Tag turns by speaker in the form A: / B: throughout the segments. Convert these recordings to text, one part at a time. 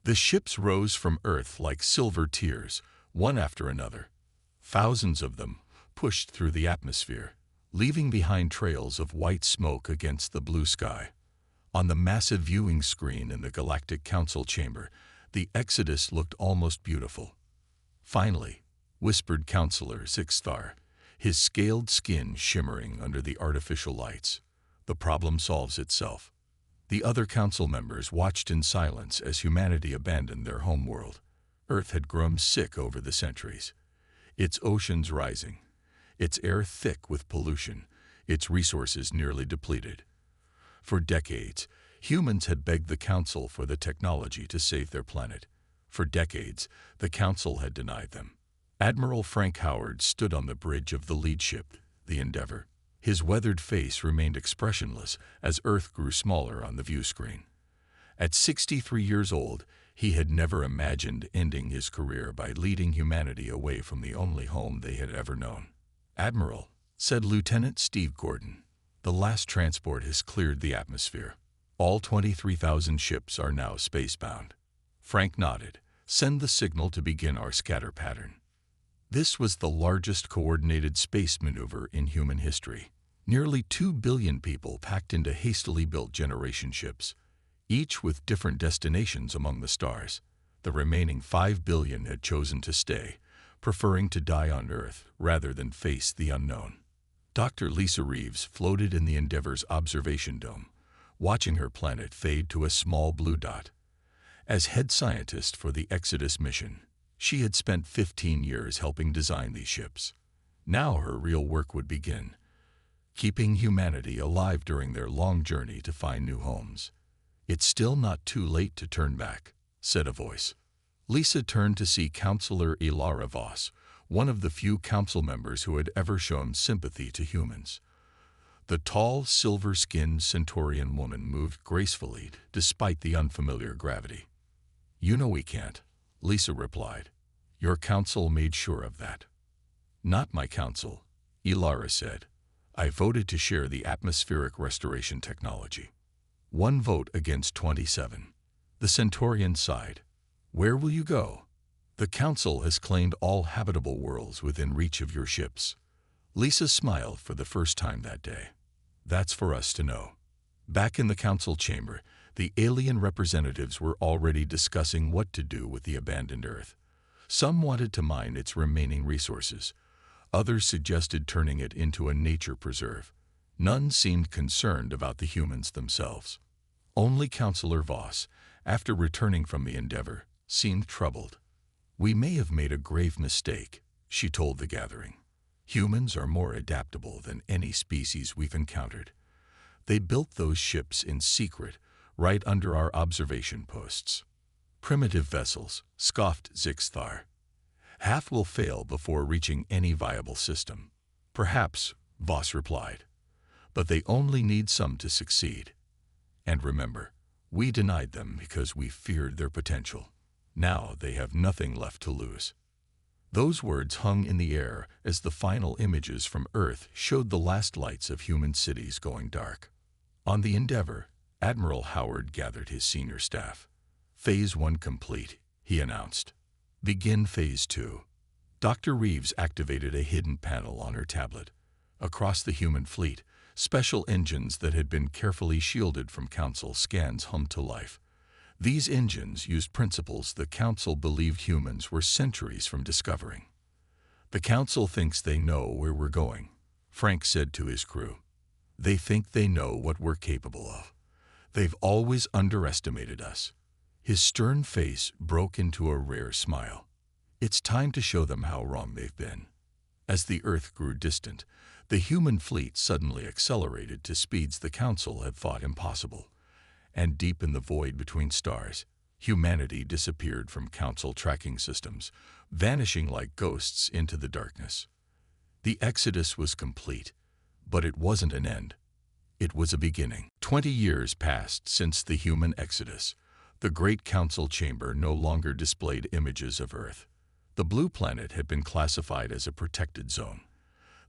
A: The ships rose from Earth like silver tears, one after another. Thousands of them pushed through the atmosphere, leaving behind trails of white smoke against the blue sky. On the massive viewing screen in the Galactic Council chamber, the exodus looked almost beautiful. "Finally," whispered Counselor Zixthar, his scaled skin shimmering under the artificial lights. "The problem solves itself." The other council members watched in silence as humanity abandoned their homeworld. Earth had grown sick over the centuries. Its oceans rising, its air thick with pollution, its resources nearly depleted. For decades, humans had begged the Council for the technology to save their planet. For decades, the Council had denied them. Admiral Frank Howard stood on the bridge of the lead ship, the Endeavour. His weathered face remained expressionless as Earth grew smaller on the view screen. At 63 years old, he had never imagined ending his career by leading humanity away from the only home they had ever known. "Admiral," said Lieutenant Steve Gordon, "the last transport has cleared the atmosphere. All 23,000 ships are now spacebound." Frank nodded. "Send the signal to begin our scatter pattern." This was the largest coordinated space maneuver in human history. Nearly 2 billion people packed into hastily built generation ships, each with different destinations among the stars. The remaining 5 billion had chosen to stay, preferring to die on Earth rather than face the unknown. Dr. Lisa Reeves floated in the Endeavour's observation dome, watching her planet fade to a small blue dot. As head scientist for the Exodus mission, she had spent 15 years helping design these ships. Now her real work would begin, keeping humanity alive during their long journey to find new homes. "It's still not too late to turn back," said a voice. Lisa turned to see Counselor Ilara Voss, one of the few council members who had ever shown sympathy to humans. The tall, silver-skinned Centaurian woman moved gracefully despite the unfamiliar gravity. "You know we can't," Lisa replied. "Your council made sure of that." "Not my council," Ilara said. "I voted to share the atmospheric restoration technology." 1 vote against 27. The Centaurian sighed. "Where will you go?" "The Council has claimed all habitable worlds within reach of your ships." Lisa smiled for the first time that day. "That's for us to know." Back in the Council chamber, the alien representatives were already discussing what to do with the abandoned Earth. Some wanted to mine its remaining resources. Others suggested turning it into a nature preserve. None seemed concerned about the humans themselves. Only Counselor Voss, after returning from the Endeavour, seemed troubled. "We may have made a grave mistake," she told the gathering. "Humans are more adaptable than any species we've encountered. They built those ships in secret, right under our observation posts." "Primitive vessels," scoffed Zixthar. "Half will fail before reaching any viable system." "Perhaps," Voss replied, "but they only need some to succeed. And remember, we denied them because we feared their potential. Now they have nothing left to lose." Those words hung in the air as the final images from Earth showed the last lights of human cities going dark. On the Endeavour, Admiral Howard gathered his senior staff. "Phase 1 complete," he announced. "Begin Phase 2. Dr. Reeves activated a hidden panel on her tablet. Across the human fleet, special engines that had been carefully shielded from Council scans hummed to life. These engines used principles the Council believed humans were centuries from discovering. "The Council thinks they know where we're going," Frank said to his crew. "They think they know what we're capable of. They've always underestimated us." His stern face broke into a rare smile. "It's time to show them how wrong they've been." As the Earth grew distant, the human fleet suddenly accelerated to speeds the Council had thought impossible. And deep in the void between stars, humanity disappeared from Council tracking systems, vanishing like ghosts into the darkness. The exodus was complete, but it wasn't an end. It was a beginning. 20 years passed since the human exodus. The Great Council chamber no longer displayed images of Earth. The blue planet had been classified as a protected zone,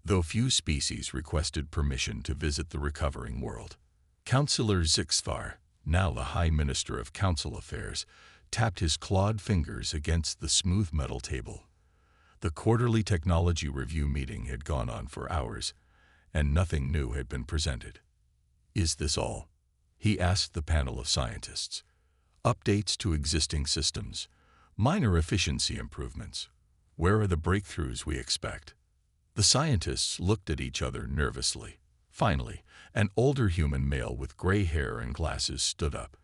A: though few species requested permission to visit the recovering world. Counselor Zixthar, now the High Minister of Council Affairs, tapped his clawed fingers against the smooth metal table. The quarterly technology review meeting had gone on for hours, and nothing new had been presented. "Is this all?" he asked the panel of scientists. "Updates to existing systems, minor efficiency improvements. Where are the breakthroughs we expect?" The scientists looked at each other nervously. Finally, an older human male with gray hair and glasses stood up.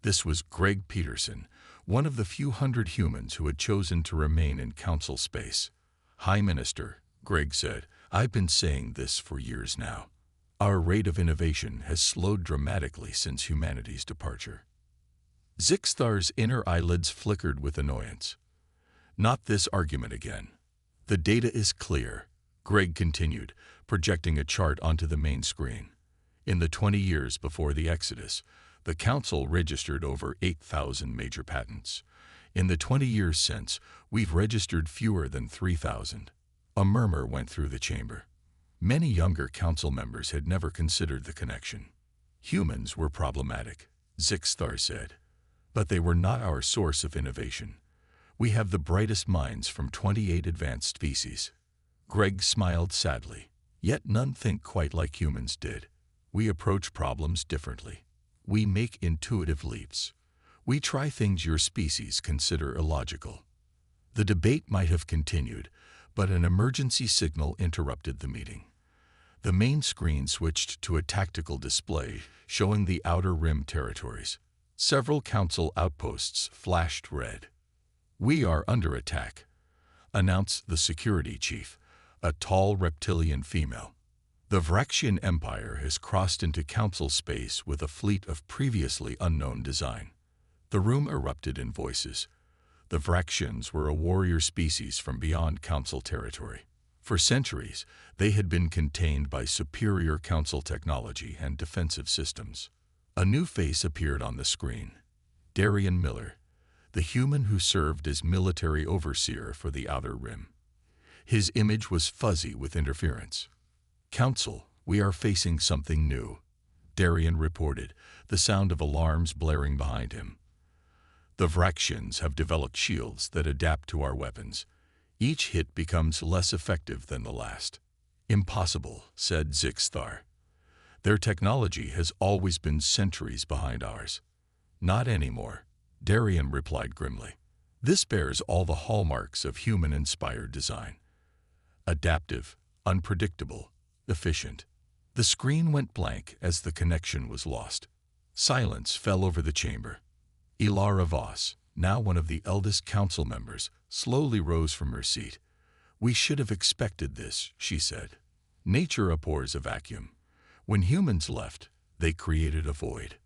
A: This was Greg Peterson, one of the few hundred humans who had chosen to remain in council space. "High Minister," Greg said, "I've been saying this for years now. Our rate of innovation has slowed dramatically since humanity's departure." Zixthar's inner eyelids flickered with annoyance. "Not this argument again. The data is clear," Greg continued, projecting a chart onto the main screen. "In the 20 years before the Exodus, the Council registered over 8,000 major patents. In the 20 years since, we've registered fewer than 3,000. A murmur went through the chamber. Many younger Council members had never considered the connection. "Humans were problematic," Zixthar said, "but they were not our source of innovation. We have the brightest minds from 28 advanced species." Greg smiled sadly. "Yet none think quite like humans did. We approach problems differently. We make intuitive leaps. We try things your species consider illogical." The debate might have continued, but an emergency signal interrupted the meeting. The main screen switched to a tactical display showing the Outer Rim territories. Several Council outposts flashed red. "We are under attack," announced the security chief, a tall reptilian female. "The Vraxian Empire has crossed into Council space with a fleet of previously unknown design." The room erupted in voices. The Vraxians were a warrior species from beyond Council territory. For centuries, they had been contained by superior Council technology and defensive systems. A new face appeared on the screen. Darian Miller, the human who served as military overseer for the Outer Rim. His image was fuzzy with interference. "Council, we are facing something new," Darian reported, the sound of alarms blaring behind him. "The Vraxians have developed shields that adapt to our weapons. Each hit becomes less effective than the last." "Impossible," said Zixthar. "Their technology has always been centuries behind ours." "Not anymore," Darian replied grimly. "This bears all the hallmarks of human-inspired design. Adaptive, unpredictable, efficient." The screen went blank as the connection was lost. Silence fell over the chamber. Ilara Voss, now one of the eldest council members, slowly rose from her seat. "We should have expected this," she said. "Nature abhors a vacuum. When humans left, they created a void."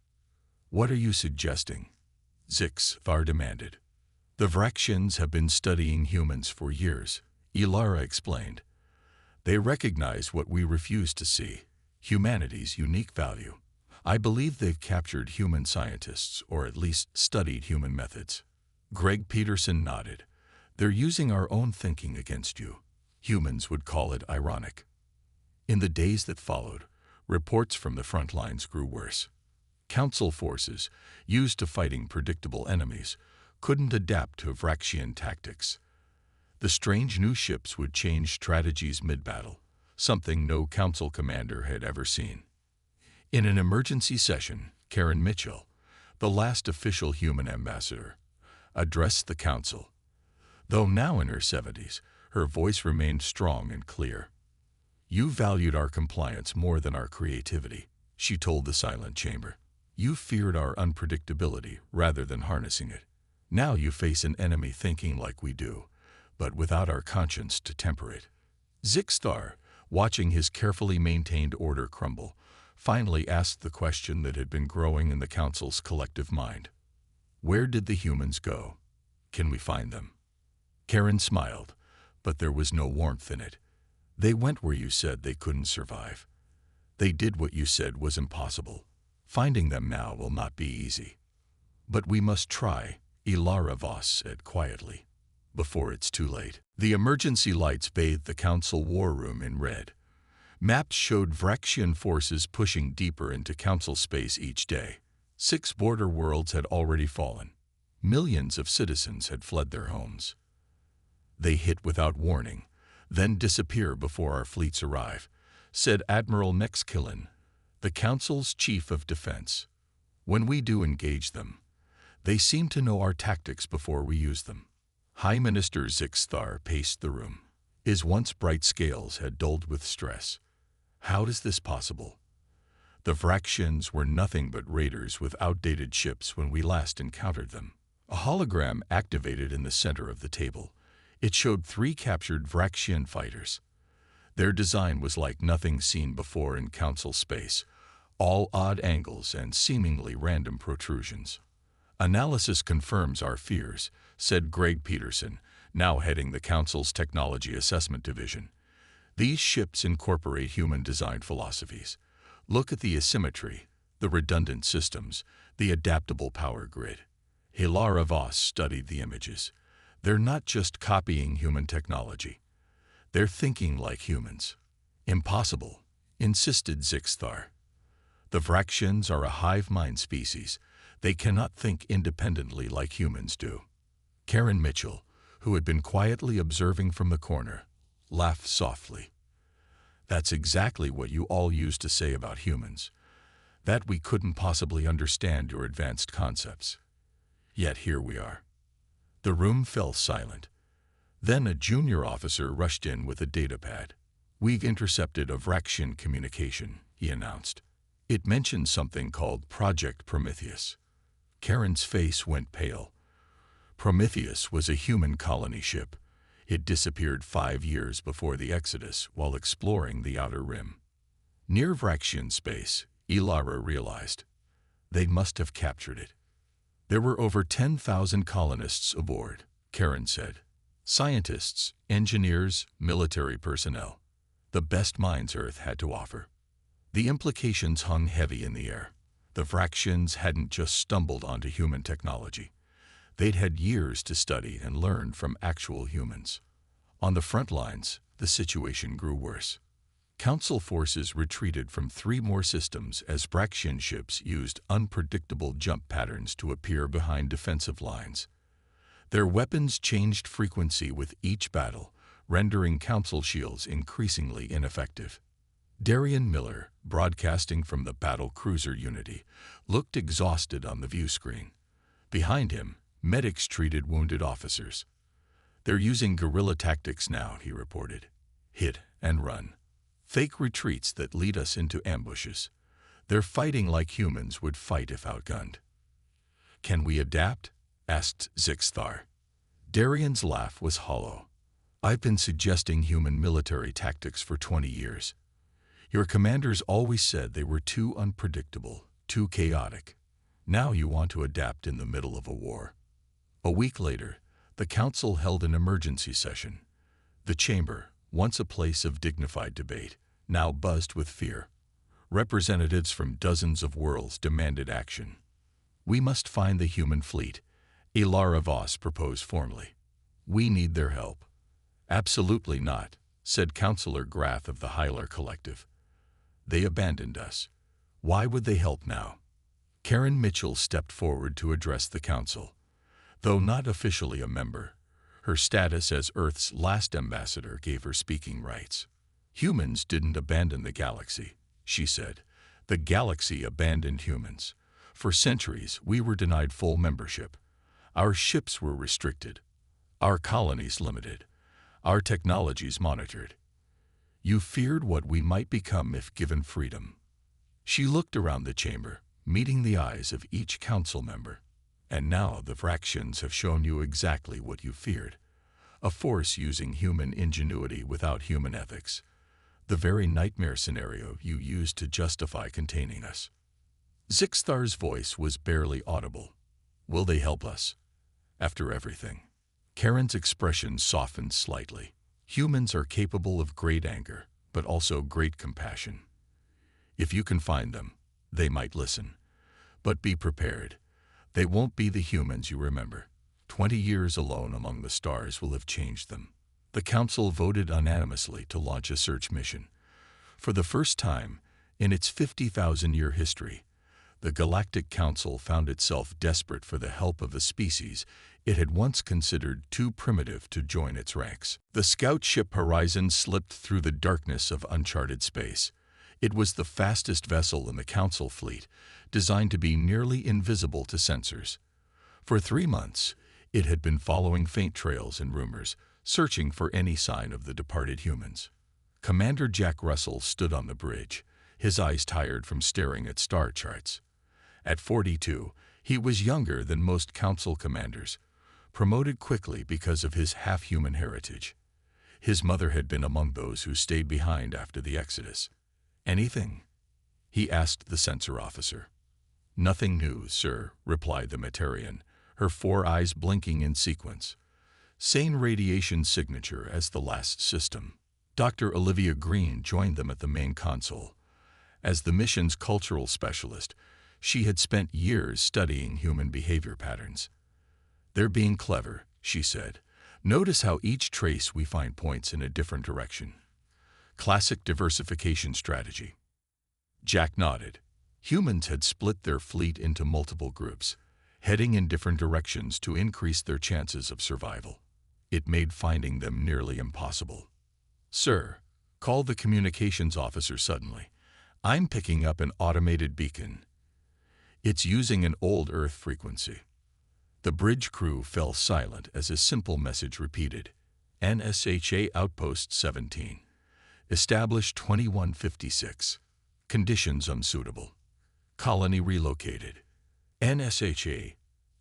A: "What are you suggesting?" Zixthar demanded. "The Vraxians have been studying humans for years," Ilara explained. "They recognize what we refuse to see, humanity's unique value. I believe they've captured human scientists, or at least studied human methods." Greg Peterson nodded. "They're using our own thinking against you. Humans would call it ironic." In the days that followed, reports from the front lines grew worse. Council forces, used to fighting predictable enemies, couldn't adapt to Vraxian tactics. The strange new ships would change strategies mid-battle, something no Council commander had ever seen. In an emergency session, Karen Mitchell, the last official human ambassador, addressed the Council. Though now in her 70s, her voice remained strong and clear. "You valued our compliance more than our creativity," she told the silent chamber. "You feared our unpredictability rather than harnessing it. Now you face an enemy thinking like we do, but without our conscience to temper it." Zixthar, watching his carefully maintained order crumble, finally asked the question that had been growing in the Council's collective mind. "Where did the humans go? Can we find them?" Karen smiled, but there was no warmth in it. "They went where you said they couldn't survive. They did what you said was impossible. Finding them now will not be easy. But we must try," Ilara Voss said quietly, "before it's too late." The emergency lights bathed the Council war room in red. Maps showed Vraxian forces pushing deeper into Council space each day. 6 border worlds had already fallen. Millions of citizens had fled their homes. They hit without warning, then disappear before our fleets arrive, said Admiral Mexkillen, the Council's chief of defense. When we do engage them, they seem to know our tactics before we use them. High Minister Zixthar paced the room. His once bright scales had dulled with stress. How is this possible? The Vraxians were nothing but raiders with outdated ships when we last encountered them. A hologram activated in the center of the table. It showed 3 captured Vraxian fighters. Their design was like nothing seen before in Council space, all odd angles and seemingly random protrusions. Analysis confirms our fears, said Greg Peterson, now heading the Council's Technology Assessment Division. These ships incorporate human design philosophies. Look at the asymmetry, the redundant systems, the adaptable power grid. Hilara Voss studied the images. They're not just copying human technology. They're thinking like humans. Impossible, insisted Zixthar. The Vraxians are a hive mind species. They cannot think independently like humans do. Karen Mitchell, who had been quietly observing from the corner, laughed softly. That's exactly what you all used to say about humans, that we couldn't possibly understand your advanced concepts. Yet here we are. The room fell silent. Then a junior officer rushed in with a datapad. We've intercepted a Vraxian communication, he announced. It mentioned something called Project Prometheus. Karen's face went pale. Prometheus was a human colony ship. It disappeared 5 years before the Exodus while exploring the Outer Rim. Near Vraxian space, Ilara realized. They must have captured it. There were over 10,000 colonists aboard, Karen said. Scientists, engineers, military personnel. The best minds Earth had to offer. The implications hung heavy in the air. The Vraxians hadn't just stumbled onto human technology. They'd had years to study and learn from actual humans. On the front lines, the situation grew worse. Council forces retreated from 3 more systems as Vraxian ships used unpredictable jump patterns to appear behind defensive lines. Their weapons changed frequency with each battle, rendering Council shields increasingly ineffective. Darian Miller, broadcasting from the battle cruiser Unity, looked exhausted on the view screen. Behind him, medics treated wounded officers. They're using guerrilla tactics now, he reported. Hit and run. Fake retreats that lead us into ambushes. They're fighting like humans would fight if outgunned. Can we adapt? Asked Zixthar. Darian's laugh was hollow. I've been suggesting human military tactics for 20 years. Your commanders always said they were too unpredictable, too chaotic. Now you want to adapt in the middle of a war. A week later, the Council held an emergency session. The chamber, once a place of dignified debate, now buzzed with fear. Representatives from dozens of worlds demanded action. We must find the human fleet, Ilara Voss proposed formally. We need their help. Absolutely not, said Councillor Grath of the Hylar Collective. They abandoned us. Why would they help now? Karen Mitchell stepped forward to address the Council. Though not officially a member, her status as Earth's last ambassador gave her speaking rights. Humans didn't abandon the galaxy, she said. The galaxy abandoned humans. For centuries, we were denied full membership. Our ships were restricted. Our colonies limited. Our technologies monitored. You feared what we might become if given freedom. She looked around the chamber, meeting the eyes of each council member. And now the Vraxians have shown you exactly what you feared. A force using human ingenuity without human ethics. The very nightmare scenario you used to justify containing us. Zixthar's voice was barely audible. Will they help us? After everything. Karen's expression softened slightly. Humans are capable of great anger, but also great compassion. If you can find them, they might listen. But be prepared. They won't be the humans you remember. 20 years alone among the stars will have changed them. The Council voted unanimously to launch a search mission. For the first time in its 50,000-year history, The Galactic Council found itself desperate for the help of a species it had once considered too primitive to join its ranks. The scout ship Horizon slipped through the darkness of uncharted space. It was the fastest vessel in the Council fleet, designed to be nearly invisible to sensors. For 3 months, it had been following faint trails and rumors, searching for any sign of the departed humans. Commander Jack Russell stood on the bridge, his eyes tired from staring at star charts. At 42, he was younger than most Council commanders, promoted quickly because of his half-human heritage. His mother had been among those who stayed behind after the Exodus. "Anything?" he asked the sensor officer. "Nothing new, sir," replied the Metarian, her 4 eyes blinking in sequence. "Same radiation signature as the last system." Dr. Olivia Green joined them at the main console. As the mission's cultural specialist, she had spent years studying human behavior patterns. "They're being clever," she said. "Notice how each trace we find points in a different direction. Classic diversification strategy." Jack nodded. Humans had split their fleet into multiple groups, heading in different directions to increase their chances of survival. It made finding them nearly impossible. "Sir," called the communications officer suddenly, "I'm picking up an automated beacon. It's using an old Earth frequency." The bridge crew fell silent as a simple message repeated. "NSHA Outpost 17. Established 2156. Conditions unsuitable. Colony relocated." "NSHA?"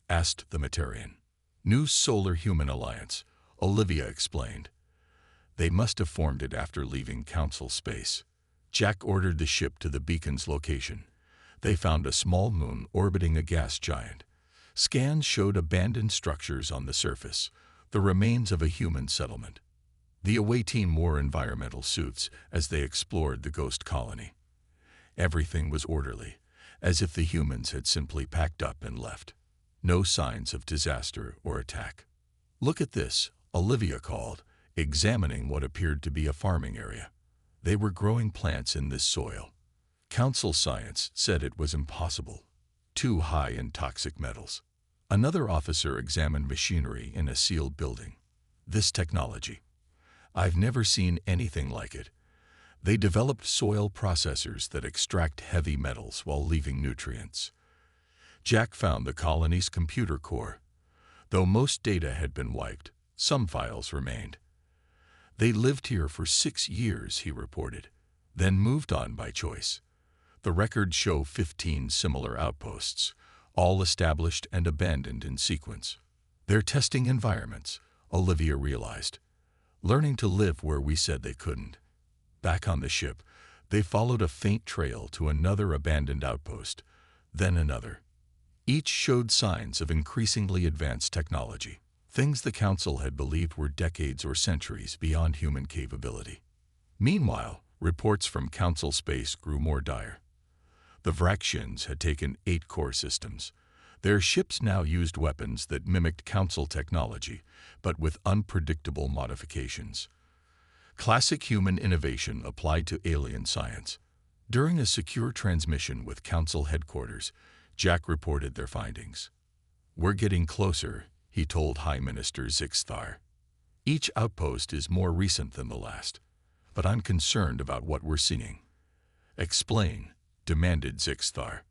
A: asked the Metarian. "New Solar Human Alliance," Olivia explained. "They must have formed it after leaving Council space." Jack ordered the ship to the beacon's location. They found a small moon orbiting a gas giant. Scans showed abandoned structures on the surface, the remains of a human settlement. The away team wore environmental suits as they explored the ghost colony. Everything was orderly, as if the humans had simply packed up and left. No signs of disaster or attack. "Look at this," Olivia called, examining what appeared to be a farming area. They were growing plants in this soil. Council science said it was impossible. Too high in toxic metals. Another officer examined machinery in a sealed building. "This technology. I've never seen anything like it. They developed soil processors that extract heavy metals while leaving nutrients." Jack found the colony's computer core. Though most data had been wiped, some files remained. "They lived here for 6 years, he reported, then moved on by choice. The records show 15 similar outposts, all established and abandoned in sequence. They're testing environments," Olivia realized, "learning to live where we said they couldn't." Back on the ship, they followed a faint trail to another abandoned outpost, then another. Each showed signs of increasingly advanced technology, things the Council had believed were decades or centuries beyond human capability. Meanwhile, reports from Council space grew more dire. The Vraxians had taken 8 core systems. Their ships now used weapons that mimicked Council technology, but with unpredictable modifications. Classic human innovation applied to alien science. During a secure transmission with Council headquarters, Jack reported their findings. "We're getting closer," he told High Minister Zixthar. "Each outpost is more recent than the last, but I'm concerned about what we're seeing." "Explain," demanded Zixthar.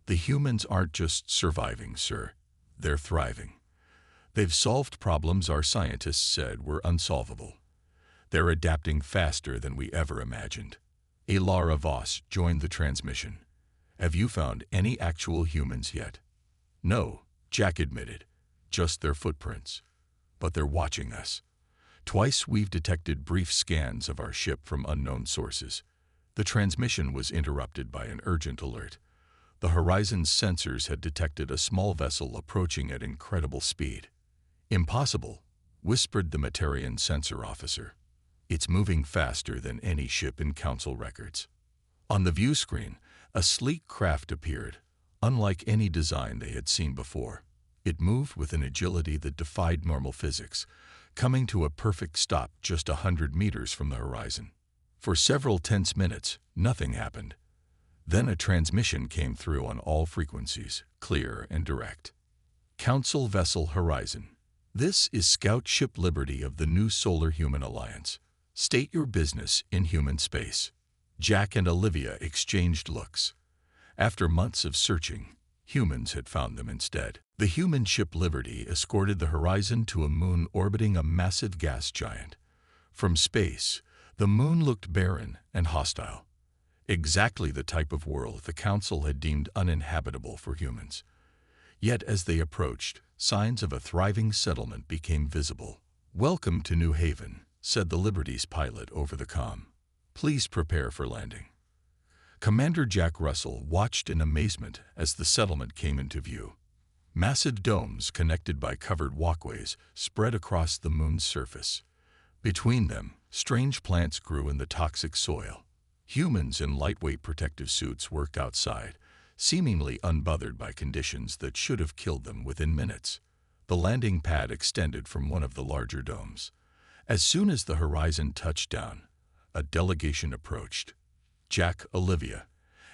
A: "The humans aren't just surviving, sir. They're thriving. They've solved problems our scientists said were unsolvable. They're adapting faster than we ever imagined." Lara Voss joined the transmission. "Have you found any actual humans yet?" "No," Jack admitted. "Just their footprints. But they're watching us. Twice we've detected brief scans of our ship from unknown sources." The transmission was interrupted by an urgent alert. The Horizon's sensors had detected a small vessel approaching at incredible speed. "Impossible," whispered the Metarian sensor officer. "It's moving faster than any ship in Council records." On the view screen, a sleek craft appeared, unlike any design they had seen before. It moved with an agility that defied normal physics, coming to a perfect stop just 100 meters from the horizon. For several tense minutes, nothing happened. Then a transmission came through on all frequencies, clear and direct. Council Vessel Horizon. This is Scout Ship Liberty of the new Solar Human Alliance. State your business in human space. Jack and Olivia exchanged looks. After months of searching, humans had found them instead. The human ship Liberty escorted the Horizon to a moon orbiting a massive gas giant. From space, the moon looked barren and hostile. Exactly the type of world the Council had deemed uninhabitable for humans. Yet as they approached, signs of a thriving settlement became visible. "Welcome to New Haven," said the Liberty's pilot over the comm. "Please prepare for landing." Commander Jack Russell watched in amazement as the settlement came into view. Massive domes connected by covered walkways spread across the moon's surface. Between them, strange plants grew in the toxic soil. Humans in lightweight protective suits worked outside, seemingly unbothered by conditions that should have killed them within minutes. The landing pad extended from one of the larger domes. As soon as the Horizon touched down, a delegation approached. Jack, Olivia,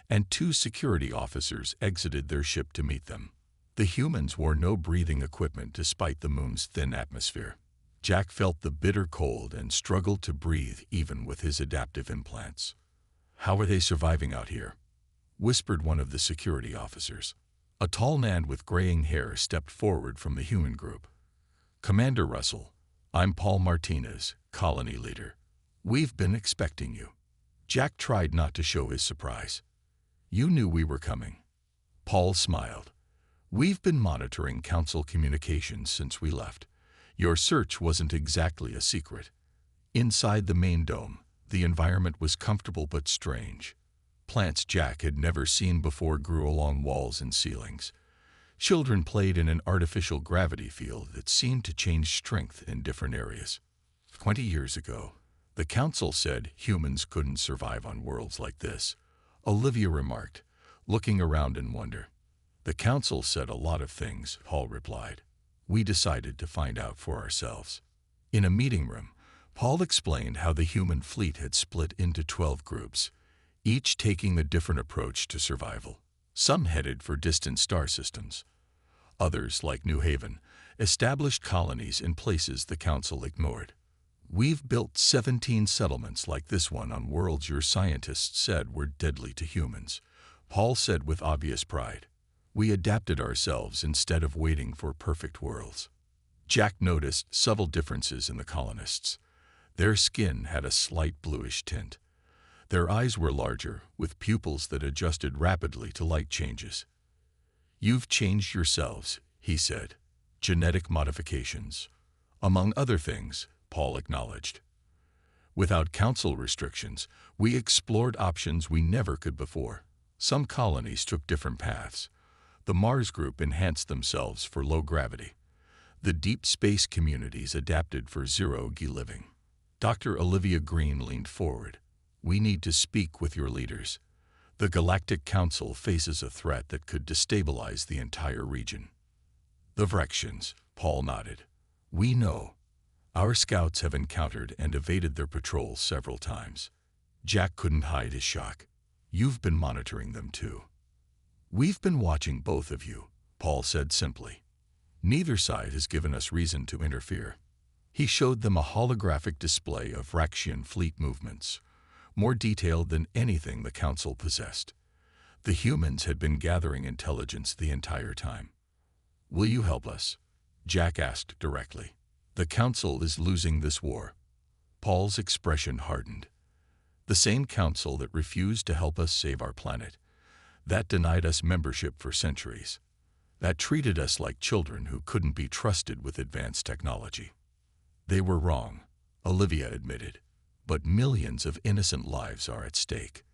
A: and 2 security officers exited their ship to meet them. The humans wore no breathing equipment despite the moon's thin atmosphere. Jack felt the bitter cold and struggled to breathe even with his adaptive implants. "How are they surviving out here?" whispered one of the security officers. A tall man with graying hair stepped forward from the human group. "Commander Russell, I'm Paul Martinez, colony leader. We've been expecting you." Jack tried not to show his surprise. "You knew we were coming." Paul smiled. "We've been monitoring Council communications since we left. Your search wasn't exactly a secret." Inside the main dome, the environment was comfortable but strange. Plants Jack had never seen before grew along walls and ceilings. Children played in an artificial gravity field that seemed to change strength in different areas. 20 years ago, the Council said humans couldn't survive on worlds like this, Olivia remarked, looking around in wonder. "The Council said a lot of things," Paul replied. "We decided to find out for ourselves." In a meeting room, Paul explained how the human fleet had split into 12 groups, each taking a different approach to survival. Some headed for distant star systems. Others, like New Haven, established colonies in places the Council ignored. "We've built 17 settlements like this one on worlds your scientists said were deadly to humans," Paul said with obvious pride. "We adapted ourselves instead of waiting for perfect worlds." Jack noticed subtle differences in the colonists. Their skin had a slight bluish tint. Their eyes were larger, with pupils that adjusted rapidly to light changes. "You've changed yourselves," he said. "Genetic modifications." "Among other things," Paul acknowledged. "Without Council restrictions, we explored options we never could before. Some colonies took different paths. The Mars group enhanced themselves for low gravity. The deep space communities adapted for zero-G living." Dr. Olivia Green leaned forward. "We need to speak with your leaders. The Galactic Council faces a threat that could destabilize the entire region." "The Vrexians," Paul nodded. "We know. Our scouts have encountered and evaded their patrols several times." Jack couldn't hide his shock. "You've been monitoring them too." "We've been watching both of you," Paul said simply. "Neither side has given us reason to interfere." He showed them a holographic display of Vrexian fleet movements, more detailed than anything the Council possessed. The humans had been gathering intelligence the entire time. "Will you help us?" Jack asked directly. "The Council is losing this war." Paul's expression hardened. "The same Council that refused to help us save our planet, that denied us membership for centuries, that treated us like children who couldn't be trusted with advanced technology." "They were wrong," Olivia admitted, "but millions of innocent lives are at stake."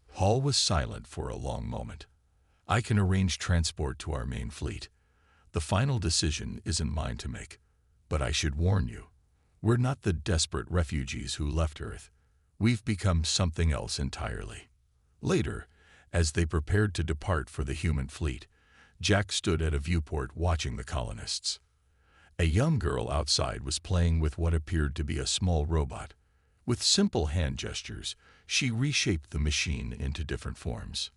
A: Paul was silent for a long moment. "I can arrange transport to our main fleet. The final decision isn't mine to make. But I should warn you, we're not the desperate refugees who left Earth. We've become something else entirely." Later, as they prepared to depart for the human fleet, Jack stood at a viewport watching the colonists. A young girl outside was playing with what appeared to be a small robot. With simple hand gestures, she reshaped the machine into different forms.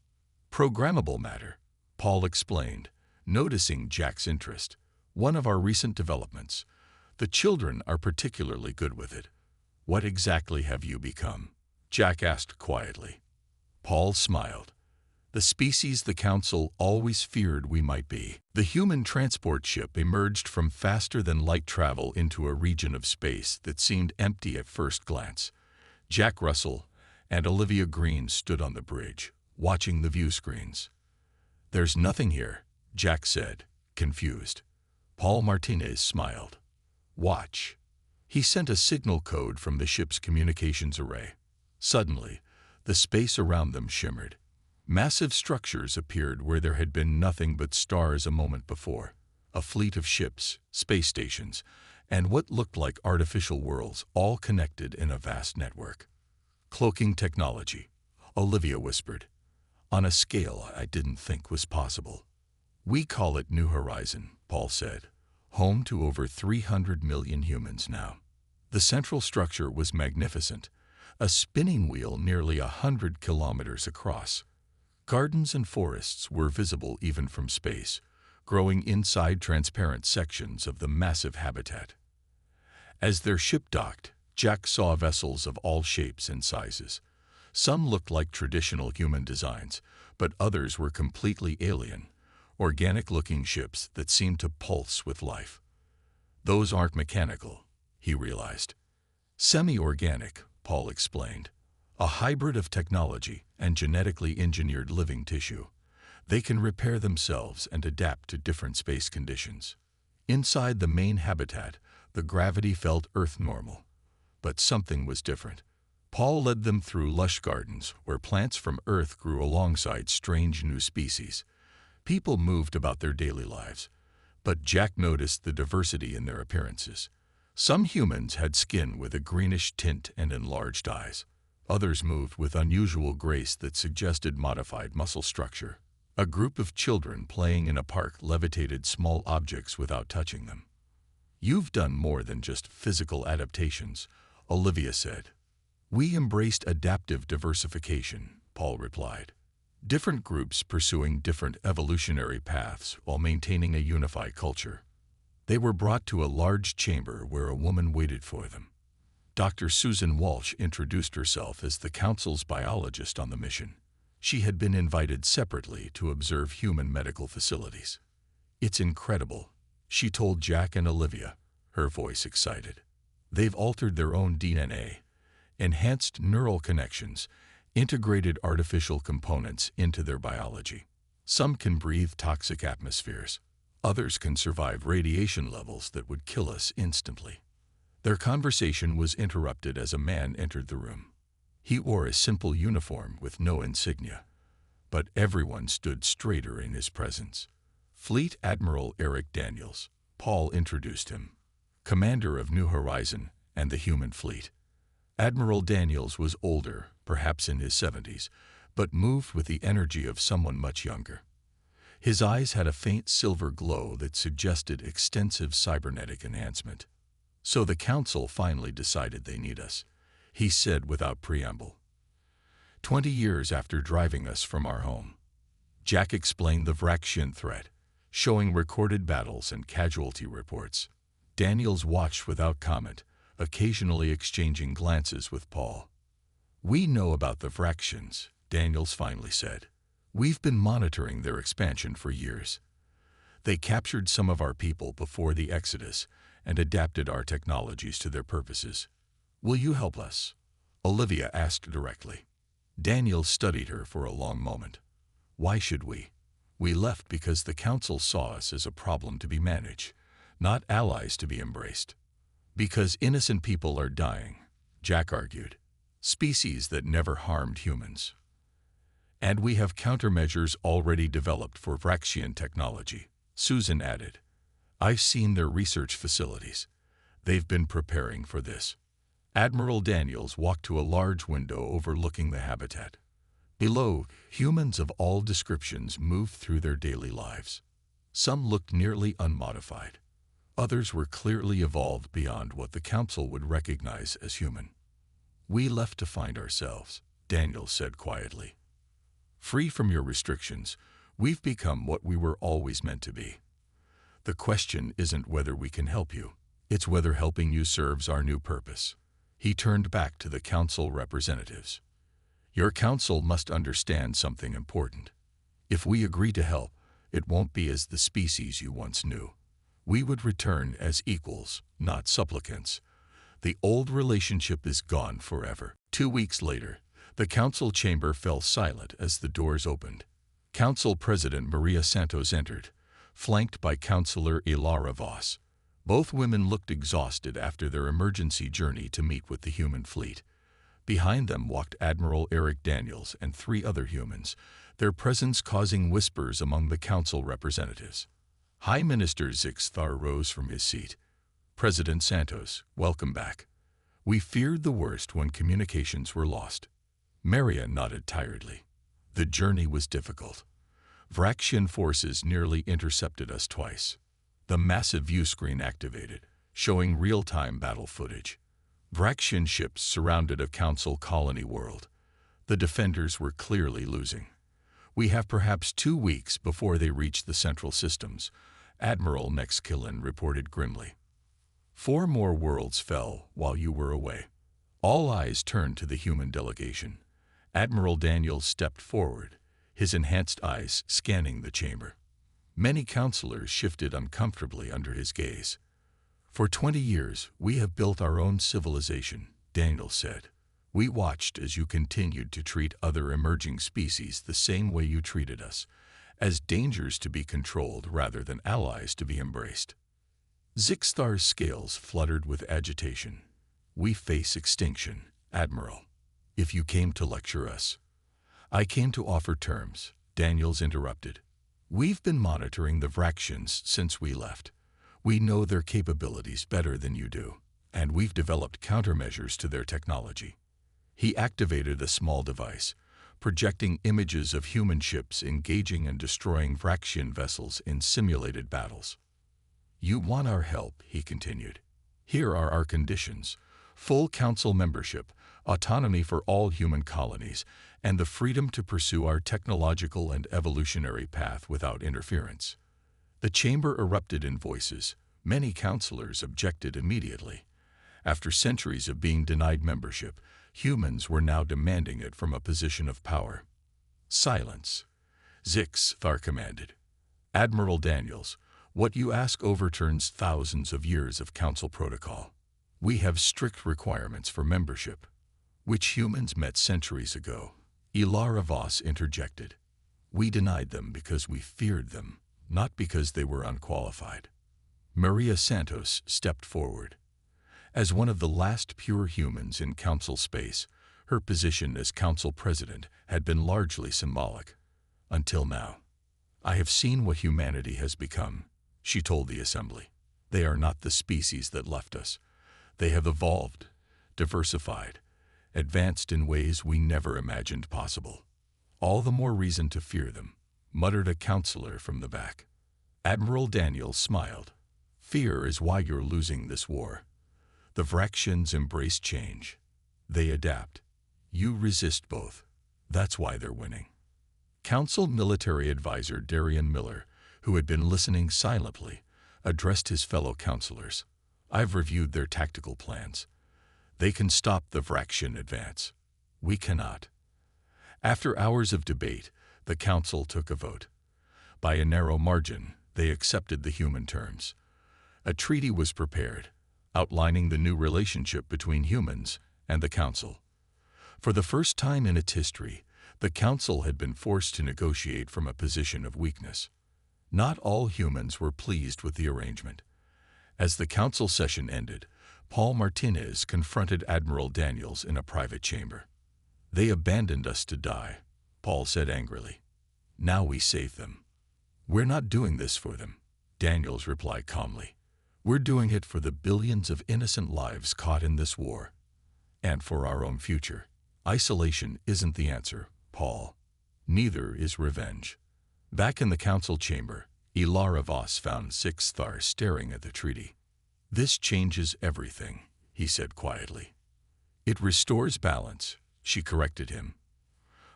A: Programmable matter, Paul explained, noticing Jack's interest. One of our recent developments. The children are particularly good with it. What exactly have you become? Jack asked quietly. Paul smiled. The species the Council always feared we might be. The human transport ship emerged from faster-than-light travel into a region of space that seemed empty at first glance. Jack Russell and Olivia Green stood on the bridge, watching the view screens. There's nothing here, Jack said, confused. Paul Martinez smiled. Watch. He sent a signal code from the ship's communications array. Suddenly, the space around them shimmered. Massive structures appeared where there had been nothing but stars a moment before. A fleet of ships, space stations, and what looked like artificial worlds, all connected in a vast network. Cloaking technology, Olivia whispered, on a scale I didn't think was possible. We call it New Horizon, Paul said, home to over 300 million humans now. The central structure was magnificent, a spinning wheel nearly 100 kilometers across. Gardens and forests were visible even from space, growing inside transparent sections of the massive habitat. As their ship docked, Jack saw vessels of all shapes and sizes. Some looked like traditional human designs, but others were completely alien, organic-looking ships that seemed to pulse with life. Those aren't mechanical, he realized. Semi-organic, Paul explained. A hybrid of technology and genetically engineered living tissue. They can repair themselves and adapt to different space conditions. Inside the main habitat, the gravity felt Earth normal. But something was different. Paul led them through lush gardens where plants from Earth grew alongside strange new species. People moved about their daily lives, but Jack noticed the diversity in their appearances. Some humans had skin with a greenish tint and enlarged eyes. Others moved with unusual grace that suggested modified muscle structure. A group of children playing in a park levitated small objects without touching them. You've done more than just physical adaptations, Olivia said. We embraced adaptive diversification, Paul replied. Different groups pursuing different evolutionary paths while maintaining a unified culture. They were brought to a large chamber where a woman waited for them. Dr. Susan Walsh introduced herself as the Council's biologist on the mission. She had been invited separately to observe human medical facilities. It's incredible, she told Jack and Olivia, her voice excited. They've altered their own DNA, enhanced neural connections, integrated artificial components into their biology. Some can breathe toxic atmospheres. Others can survive radiation levels that would kill us instantly. Their conversation was interrupted as a man entered the room. He wore a simple uniform with no insignia, but everyone stood straighter in his presence. Fleet Admiral Eric Daniels, Paul introduced him, commander of New Horizon and the human fleet. Admiral Daniels was older, perhaps in his 70s, but moved with the energy of someone much younger. His eyes had a faint silver glow that suggested extensive cybernetic enhancement. So the Council finally decided they need us, he said without preamble. 20 years after driving us from our home. Jack explained the Vraxian threat, showing recorded battles and casualty reports. Daniels watched without comment, occasionally exchanging glances with Paul. We know about the Vraxians, Daniels finally said. We've been monitoring their expansion for years. They captured some of our people before the Exodus and adapted our technologies to their purposes. Will you help us? Olivia asked directly. Daniel studied her for a long moment. Why should we? We left because the Council saw us as a problem to be managed, not allies to be embraced. Because innocent people are dying, Jack argued. Species that never harmed humans. And we have countermeasures already developed for Vraxian technology, Susan added. I've seen their research facilities. They've been preparing for this. Admiral Daniels walked to a large window overlooking the habitat. Below, humans of all descriptions moved through their daily lives. Some looked nearly unmodified. Others were clearly evolved beyond what the Council would recognize as human. We left to find ourselves, Daniels said quietly. Free from your restrictions, we've become what we were always meant to be. The question isn't whether we can help you. It's whether helping you serves our new purpose. He turned back to the council representatives. Your council must understand something important. If we agree to help, it won't be as the species you once knew. We would return as equals, not supplicants. The old relationship is gone forever. 2 weeks later, the council chamber fell silent as the doors opened. Council President Maria Santos entered, flanked by Councilor Ilara Voss. Both women looked exhausted after their emergency journey to meet with the human fleet. Behind them walked Admiral Eric Daniels and 3 other humans, their presence causing whispers among the council representatives. High Minister Zixthar rose from his seat. President Santos, welcome back. We feared the worst when communications were lost. Maria nodded tiredly. The journey was difficult. Vraxian forces nearly intercepted us twice. The massive viewscreen activated, showing real-time battle footage. Vraxian ships surrounded a council colony world. The defenders were clearly losing. We have perhaps 2 weeks before they reach the central systems, Admiral Nexkillen reported grimly. 4 more worlds fell while you were away. All eyes turned to the human delegation. Admiral Daniels stepped forward, his enhanced eyes scanning the chamber. Many counselors shifted uncomfortably under his gaze. For 20 years, we have built our own civilization, Daniels said. We watched as you continued to treat other emerging species the same way you treated us, as dangers to be controlled rather than allies to be embraced. Zixthar's scales fluttered with agitation. We face extinction, Admiral. If you came to lecture us. I came to offer terms, Daniels interrupted. We've been monitoring the Vraxians since we left. We know their capabilities better than you do, and we've developed countermeasures to their technology. He activated a small device, projecting images of human ships engaging and destroying Vraxian vessels in simulated battles. You want our help, he continued. Here are our conditions: full council membership, autonomy for all human colonies, and the freedom to pursue our technological and evolutionary path without interference. The chamber erupted in voices. Many counselors objected immediately. After centuries of being denied membership, humans were now demanding it from a position of power. Silence, Zixthar commanded. Admiral Daniels, what you ask overturns thousands of years of council protocol. We have strict requirements for membership, which humans met centuries ago. Ilara Voss interjected. We denied them because we feared them, not because they were unqualified. Maria Santos stepped forward. As one of the last pure humans in council space, her position as council president had been largely symbolic. Until now. I have seen what humanity has become, she told the assembly. They are not the species that left us. They have evolved, diversified, advanced in ways we never imagined possible. All the more reason to fear them, muttered a counselor from the back. Admiral Daniels smiled. Fear is why you're losing this war. The Vraxians embrace change. They adapt. You resist both. That's why they're winning. Council Military Advisor Darian Miller, who had been listening silently, addressed his fellow counselors. I've reviewed their tactical plans. They can stop the Vraxian advance. We cannot. After hours of debate, the council took a vote. By a narrow margin, they accepted the human terms. A treaty was prepared, outlining the new relationship between humans and the council. For the first time in its history, the council had been forced to negotiate from a position of weakness. Not all humans were pleased with the arrangement. As the council session ended, Paul Martinez confronted Admiral Daniels in a private chamber. They abandoned us to die, Paul said angrily. Now we save them. We're not doing this for them, Daniels replied calmly. We're doing it for the billions of innocent lives caught in this war. And for our own future. Isolation isn't the answer, Paul. Neither is revenge. Back in the council chamber, Ilara Voss found Zixthar staring at the treaty. This changes everything, he said quietly. It restores balance, she corrected him.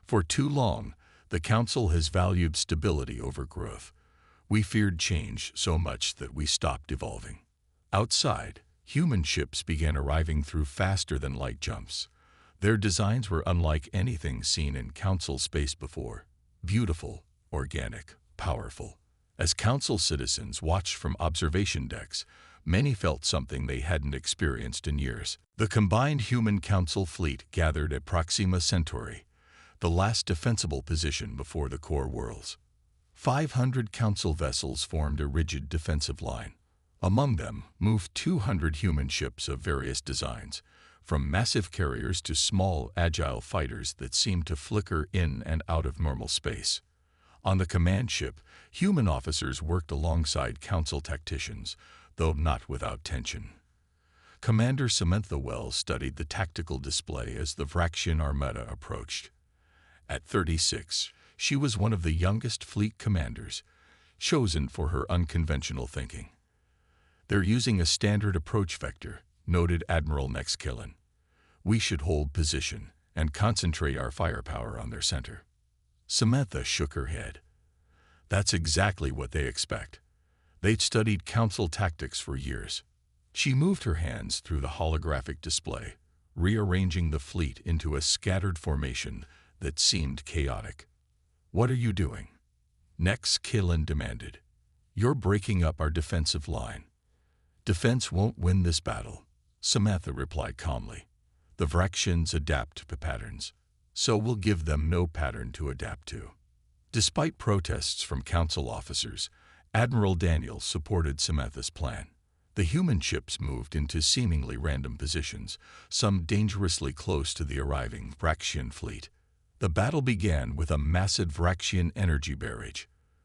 A: For too long, The Council has valued stability over growth. We feared change so much that we stopped evolving. Outside, human ships began arriving through faster-than-light jumps. Their designs were unlike anything seen in Council space before. Beautiful, organic, powerful. As Council citizens watched from observation decks, many felt something they hadn't experienced in years. The combined human Council fleet gathered at Proxima Centauri, the last defensible position before the core worlds. 500 Council vessels formed a rigid defensive line. Among them moved 200 human ships of various designs, from massive carriers to small, agile fighters that seemed to flicker in and out of normal space. On the command ship, human officers worked alongside Council tacticians, though not without tension. Commander Samantha Wells studied the tactical display as the Vraxian Armada approached. At 36, she was one of the youngest fleet commanders, chosen for her unconventional thinking. "They're using a standard approach vector," noted Admiral Nexkillen. "We should hold position and concentrate our firepower on their center." Samantha shook her head. "That's exactly what they expect. They'd studied Council tactics for years." She moved her hands through the holographic display, rearranging the fleet into a scattered formation that seemed chaotic. "What are you doing?" Nexkillen demanded. "You're breaking up our defensive line." "Defense won't win this battle," Samantha replied calmly. "The Vraxians adapt to patterns, so we'll give them no pattern to adapt to." Despite protests from Council officers, Admiral Daniels supported Samantha's plan. The human ships moved into seemingly random positions, some dangerously close to the arriving Vraxian fleet. The battle began with a massive Vraxian energy barrage,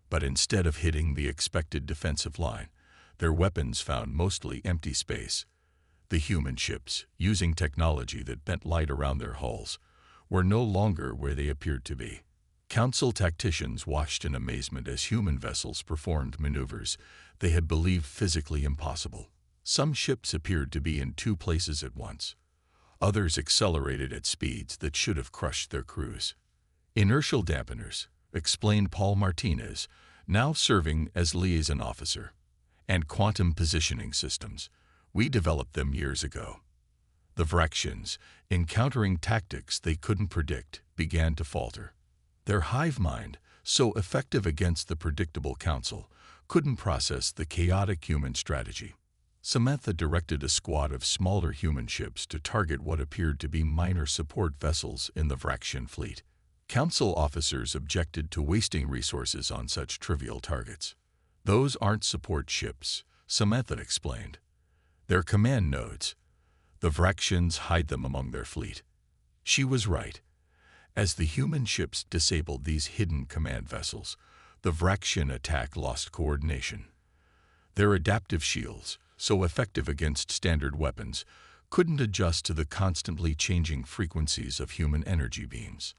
A: but instead of hitting the expected defensive line, their weapons found mostly empty space. The human ships, using technology that bent light around their hulls, were no longer where they appeared to be. Council tacticians watched in amazement as human vessels performed maneuvers they had believed physically impossible. Some ships appeared to be in two places at once. Others accelerated at speeds that should have crushed their crews. "Inertial dampeners," explained Paul Martinez, now serving as liaison officer, "and quantum positioning systems. We developed them years ago." The Vraxians, encountering tactics they couldn't predict, began to falter. Their hive mind, so effective against the predictable Council, couldn't process the chaotic human strategy. Samantha directed a squad of smaller human ships to target what appeared to be minor support vessels in the Vraxian fleet. Council officers objected to wasting resources on such trivial targets. "Those aren't support ships," Samantha explained. "They're command nodes. The Vraxians hide them among their fleet." She was right. As the human ships disabled these hidden command vessels, the Vraxian attack lost coordination. Their adaptive shields, so effective against standard weapons, couldn't adjust to the constantly changing frequencies of human energy beams.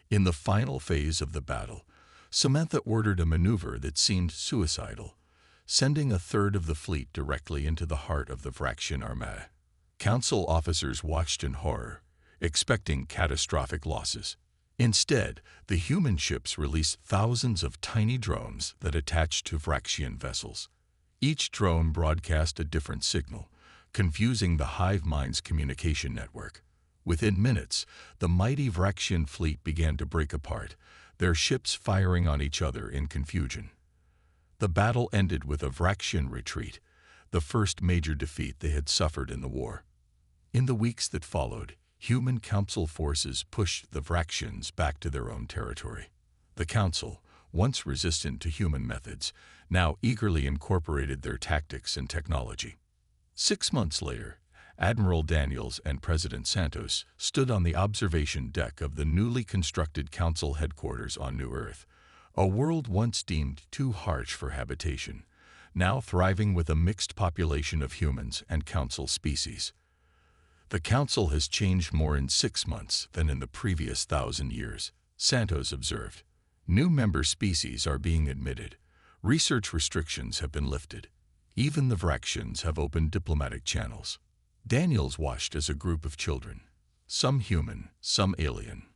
A: In the final phase of the battle, Samantha ordered a maneuver that seemed suicidal, sending a third of the fleet directly into the heart of the Vraxian Armada. Council officers watched in horror, expecting catastrophic losses. Instead, the human ships released thousands of tiny drones that attached to Vraxian vessels. Each drone broadcast a different signal, confusing the hive mind's communication network. Within minutes, the mighty Vraxian fleet began to break apart, their ships firing on each other in confusion. The battle ended with a Vraxian retreat, the first major defeat they had suffered in the war. In the weeks that followed, human Council forces pushed the Vraxians back to their own territory. The Council, once resistant to human methods, now eagerly incorporated their tactics and technology. 6 months later, Admiral Daniels and President Santos stood on the observation deck of the newly constructed Council headquarters on New Earth, a world once deemed too harsh for habitation, now thriving with a mixed population of humans and Council species. "The Council has changed more in 6 months than in the previous 1,000 years, Santos observed. "New member species are being admitted. Research restrictions have been lifted. Even the Vraxians have opened diplomatic channels." Daniels watched as a group of children, some human, some alien,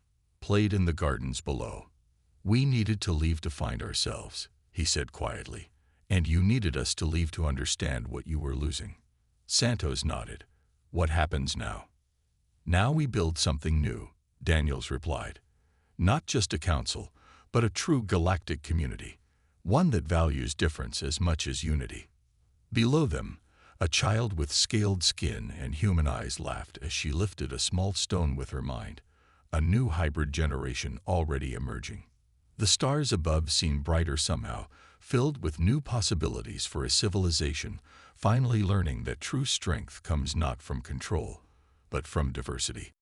A: played in the gardens below. We needed to leave to find ourselves, he said quietly, and you needed us to leave to understand what you were losing. Santos nodded. What happens now? Now we build something new, Daniels replied. Not just a council, but a true galactic community, one that values difference as much as unity. Below them, a child with scaled skin and human eyes laughed as she lifted a small stone with her mind, a new hybrid generation already emerging. The stars above seemed brighter somehow, filled with new possibilities for a civilization, finally learning that true strength comes not from control, but from diversity.